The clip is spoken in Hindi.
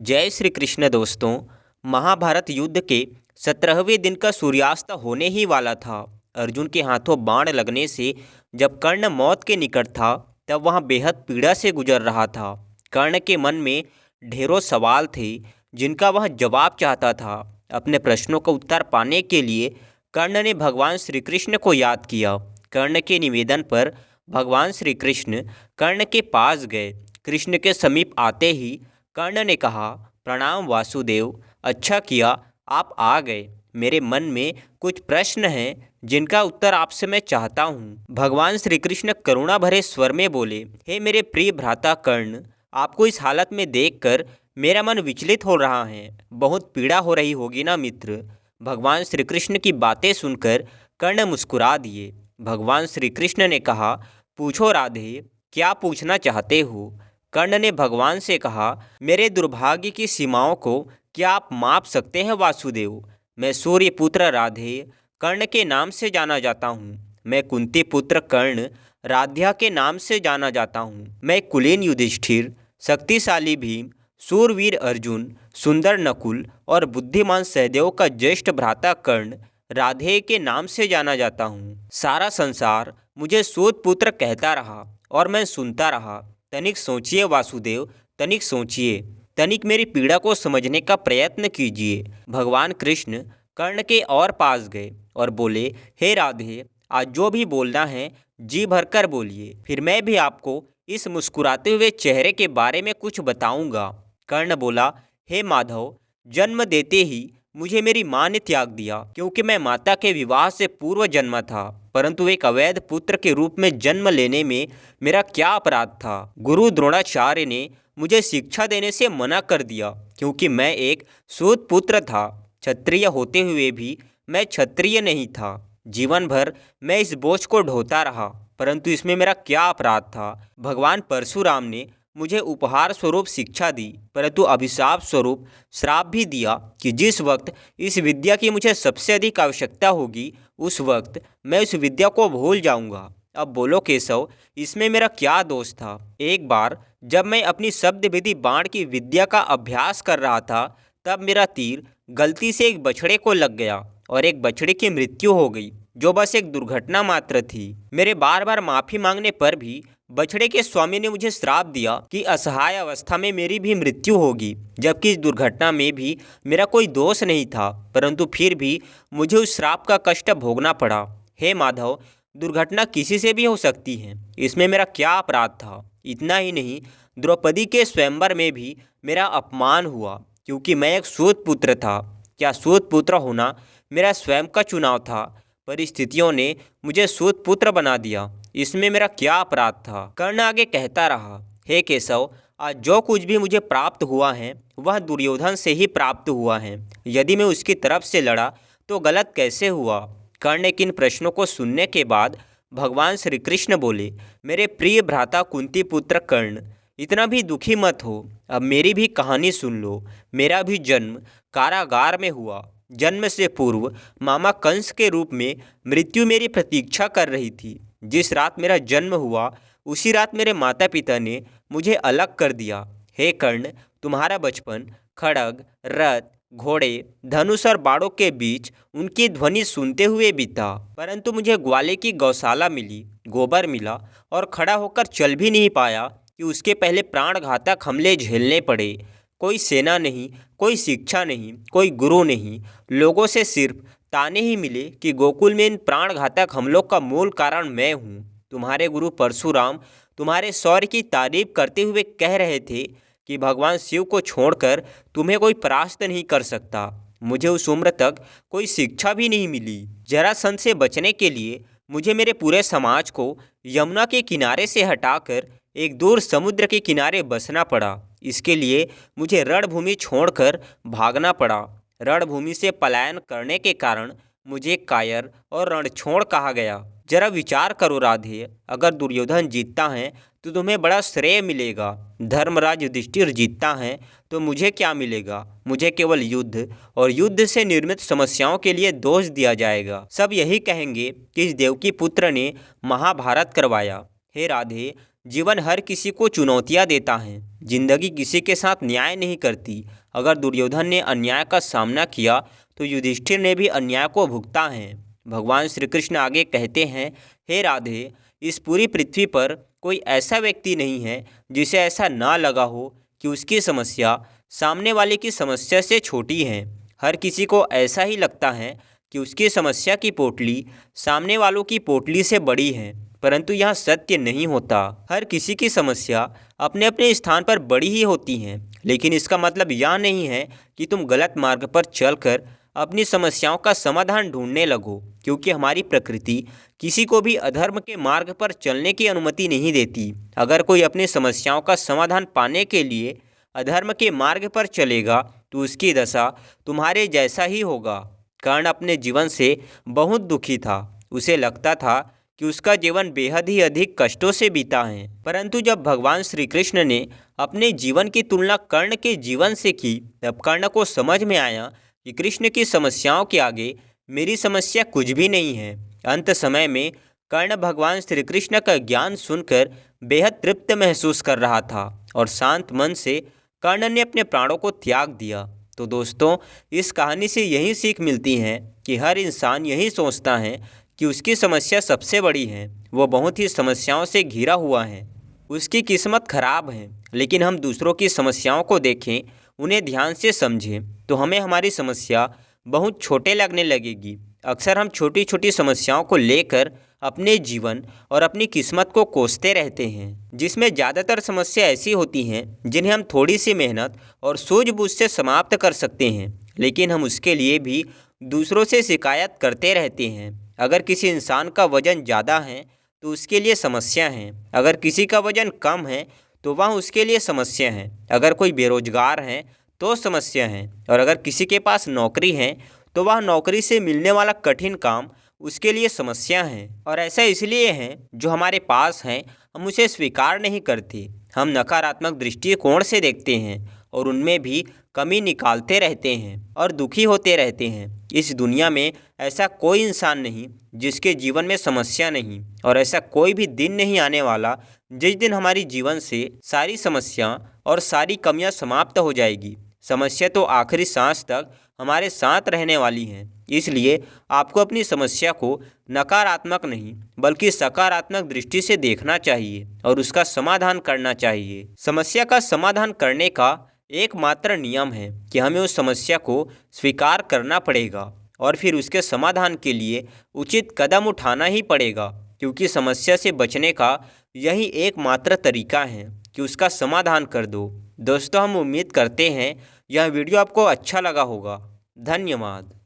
जय श्री कृष्ण दोस्तों। महाभारत युद्ध के 17वें दिन का सूर्यास्त होने ही वाला था। अर्जुन के हाथों बाण लगने से जब कर्ण मौत के निकट था तब वह बेहद पीड़ा से गुजर रहा था। कर्ण के मन में ढेरों सवाल थे जिनका वह जवाब चाहता था। अपने प्रश्नों का उत्तर पाने के लिए कर्ण ने भगवान श्री कृष्ण को याद किया। कर्ण के निवेदन पर भगवान श्री कृष्ण कर्ण के पास गए। कृष्ण के समीप आते ही कर्ण ने कहा, प्रणाम वासुदेव, अच्छा किया आप आ गए। मेरे मन में कुछ प्रश्न हैं जिनका उत्तर आपसे मैं चाहता हूँ। भगवान श्री कृष्ण करुणा भरे स्वर में बोले, हे मेरे प्रिय भ्राता कर्ण, आपको इस हालत में देखकर मेरा मन विचलित हो रहा है। बहुत पीड़ा हो रही होगी ना मित्र। भगवान श्री कृष्ण की बातें सुनकर कर्ण मुस्कुरा दिए। भगवान श्री कृष्ण ने कहा, पूछो राधे, क्या पूछना चाहते हो। कर्ण ने भगवान से कहा, मेरे दुर्भाग्य की सीमाओं को क्या आप माप सकते हैं वासुदेव। मैं सूर्य पुत्र राधे कर्ण के नाम से जाना जाता हूँ। मैं कुंती पुत्र कर्ण राध्या के नाम से जाना जाता हूँ। मैं कुलीन युधिष्ठिर, शक्तिशाली भीम, सूरवीर अर्जुन, सुंदर नकुल और बुद्धिमान सहदेव का ज्येष्ठ भ्राता कर्ण राधे के नाम से जाना जाता हूँ। सारा संसार मुझे सूत पुत्र कहता रहा और मैं सुनता रहा। तनिक सोचिए वासुदेव, तनिक सोचिए, तनिक मेरी पीड़ा को समझने का प्रयत्न कीजिए। भगवान कृष्ण कर्ण के और पास गए और बोले, हे राधे, आज जो भी बोलना है जी भरकर बोलिए, फिर मैं भी आपको इस मुस्कुराते हुए चेहरे के बारे में कुछ बताऊंगा। कर्ण बोला, हे माधव, जन्म देते ही मुझे मेरी माँ ने त्याग दिया क्योंकि मैं माता के विवाह से पूर्व जन्मा था। परंतु एक अवैध पुत्र के रूप में जन्म लेने में मेरा क्या अपराध था। गुरु द्रोणाचार्य ने मुझे शिक्षा देने से मना कर दिया क्योंकि मैं एक सूत पुत्र था। क्षत्रिय होते हुए भी मैं क्षत्रिय नहीं था। जीवन भर मैं इस बोझ को ढोता रहा, परंतु इसमें मेरा क्या अपराध था। भगवान परशुराम ने मुझे उपहार स्वरूप शिक्षा दी, परंतु अभिशाप स्वरूप श्राप भी दिया कि जिस वक्त इस विद्या की मुझे सबसे अधिक आवश्यकता होगी उस वक्त मैं उस विद्या को भूल जाऊंगा। अब बोलो केशव, इसमें मेरा क्या दोष था। एक बार जब मैं अपनी शब्द विधि बाण की विद्या का अभ्यास कर रहा था तब मेरा तीर गलती से एक बछड़े को लग गया और एक बछड़े की मृत्यु हो गई, जो बस एक दुर्घटना मात्र थी। मेरे बार बार माफी मांगने पर भी बछड़े के स्वामी ने मुझे श्राप दिया कि असहाय अवस्था में मेरी भी मृत्यु होगी, जबकि इस दुर्घटना में भी मेरा कोई दोष नहीं था, परंतु फिर भी मुझे उस श्राप का कष्ट भोगना पड़ा। हे माधव, दुर्घटना किसी से भी हो सकती है, इसमें मेरा क्या अपराध था। इतना ही नहीं, द्रौपदी के स्वयंवर में भी मेरा अपमान हुआ क्योंकि मैं एक सूत पुत्र था। क्या सूत पुत्र होना मेरा स्वयं का चुनाव था? परिस्थितियों ने मुझे सूत पुत्र बना दिया, इसमें मेरा क्या अपराध था। कर्ण आगे कहता रहा, हे केशव, आज जो कुछ भी मुझे प्राप्त हुआ है वह दुर्योधन से ही प्राप्त हुआ है। यदि मैं उसकी तरफ से लड़ा तो गलत कैसे हुआ। कर्ण के इन प्रश्नों को सुनने के बाद भगवान श्री कृष्ण बोले, मेरे प्रिय भ्राता कुंती पुत्र कर्ण, इतना भी दुखी मत हो। अब मेरी भी कहानी सुन लो। मेरा भी जन्म कारागार में हुआ। जन्म से पूर्व मामा कंस के रूप में मृत्यु मेरी प्रतीक्षा कर रही थी। जिस रात मेरा जन्म हुआ उसी रात मेरे माता पिता ने मुझे अलग कर दिया। हे कर्ण, तुम्हारा बचपन खड्ग, रथ, घोड़े, धनुष और बाड़ों के बीच उनकी ध्वनि सुनते हुए बीता। परंतु मुझे ग्वाले की गौशाला मिली, गोबर मिला और खड़ा होकर चल भी नहीं पाया कि उसके पहले प्राणघातक हमले झेलने पड़े। कोई सेना नहीं, कोई शिक्षा नहीं, कोई गुरु नहीं, लोगों से सिर्फ ताने ही मिले कि गोकुल में इन प्राणघातक हमलों का मूल कारण मैं हूँ। तुम्हारे गुरु परशुराम तुम्हारे शौर्य की तारीफ करते हुए कह रहे थे कि भगवान शिव को छोड़कर तुम्हें कोई परास्त नहीं कर सकता। मुझे उस उम्र तक कोई शिक्षा भी नहीं मिली। जरासंध से बचने के लिए मुझे मेरे पूरे समाज को यमुना के किनारे से हटाकर एक दूर समुद्र के किनारे बसना पड़ा। इसके लिए मुझे रणभूमि छोड़कर भागना पड़ा। रणभूमि से पलायन करने के कारण मुझे कायर और रणछोड़ कहा गया। जरा विचार करो राधे, अगर दुर्योधन जीतता है तो तुम्हें बड़ा श्रेय मिलेगा। धर्मराज युधिष्ठिर जीतता है तो मुझे क्या मिलेगा? मुझे केवल युद्ध और युद्ध से निर्मित समस्याओं के लिए दोष दिया जाएगा। सब यही कहेंगे कि इस देवकी पुत्र ने महाभारत करवाया। हे राधे, जीवन हर किसी को चुनौतियाँ देता है। जिंदगी किसी के साथ न्याय नहीं करती। अगर दुर्योधन ने अन्याय का सामना किया तो युधिष्ठिर ने भी अन्याय को भुगता है। भगवान श्री कृष्ण आगे कहते हैं, हे राधे, इस पूरी पृथ्वी पर कोई ऐसा व्यक्ति नहीं है जिसे ऐसा ना लगा हो कि उसकी समस्या सामने वाले की समस्या से छोटी है। हर किसी को ऐसा ही लगता है कि उसकी समस्या की पोटली सामने वालों की पोटली से बड़ी है, परंतु यह सत्य नहीं होता। हर किसी की समस्या अपने अपने स्थान पर बड़ी ही होती हैं, लेकिन इसका मतलब यह नहीं है कि तुम गलत मार्ग पर चलकर अपनी समस्याओं का समाधान ढूंढने लगो, क्योंकि हमारी प्रकृति किसी को भी अधर्म के मार्ग पर चलने की अनुमति नहीं देती। अगर कोई अपनी समस्याओं का समाधान पाने के लिए अधर्म के मार्ग पर चलेगा तो उसकी दशा तुम्हारे जैसा ही होगा। कर्ण अपने जीवन से बहुत दुखी था। उसे लगता था कि उसका जीवन बेहद ही अधिक कष्टों से बीता है, परंतु जब भगवान श्री कृष्ण ने अपने जीवन की तुलना कर्ण के जीवन से की, तब कर्ण को समझ में आया कि कृष्ण की समस्याओं के आगे मेरी समस्या कुछ भी नहीं है। अंत समय में कर्ण भगवान श्री कृष्ण का ज्ञान सुनकर बेहद तृप्त महसूस कर रहा था और शांत मन से कर्ण ने अपने प्राणों को त्याग दिया। तो दोस्तों, इस कहानी से यही सीख मिलती है कि हर इंसान यही सोचता है कि उसकी समस्या सबसे बड़ी है। वो बहुत ही समस्याओं से घिरा हुआ है, उसकी किस्मत खराब है। लेकिन हम दूसरों की समस्याओं को देखें, उन्हें ध्यान से समझें, तो हमें हमारी समस्या बहुत छोटे लगने लगेगी। अक्सर हम छोटी छोटी समस्याओं को लेकर अपने जीवन और अपनी किस्मत को कोसते रहते हैं, जिसमें ज़्यादातर समस्या ऐसी होती हैं जिन्हें हम थोड़ी सी मेहनत और सूझबूझ से समाप्त कर सकते हैं, लेकिन हम उसके लिए भी दूसरों से शिकायत करते रहते हैं। अगर किसी इंसान का वजन ज़्यादा है तो उसके लिए समस्या है, अगर किसी का वजन कम है तो वह उसके लिए समस्या है, अगर कोई बेरोजगार है तो समस्या है, और अगर किसी के पास नौकरी है तो वह नौकरी से मिलने वाला कठिन काम उसके लिए समस्या है। और ऐसा इसलिए है जो हमारे पास है हम उसे स्वीकार नहीं करते। हम नकारात्मक दृष्टिकोण से देखते हैं और उनमें भी कमी निकालते रहते हैं और दुखी होते रहते हैं। इस दुनिया में ऐसा कोई इंसान नहीं जिसके जीवन में समस्या नहीं, और ऐसा कोई भी दिन नहीं आने वाला जिस दिन हमारी जीवन से सारी समस्या और सारी कमियां समाप्त हो जाएगी। समस्या तो आखिरी सांस तक हमारे साथ रहने वाली हैं। इसलिए आपको अपनी समस्या को नकारात्मक नहीं बल्कि सकारात्मक दृष्टि से देखना चाहिए और उसका समाधान करना चाहिए। समस्या का समाधान करने का एकमात्र नियम है कि हमें उस समस्या को स्वीकार करना पड़ेगा और फिर उसके समाधान के लिए उचित कदम उठाना ही पड़ेगा, क्योंकि समस्या से बचने का यही एकमात्र तरीका है कि उसका समाधान कर दो। दोस्तों, हम उम्मीद करते हैं यह वीडियो आपको अच्छा लगा होगा। धन्यवाद।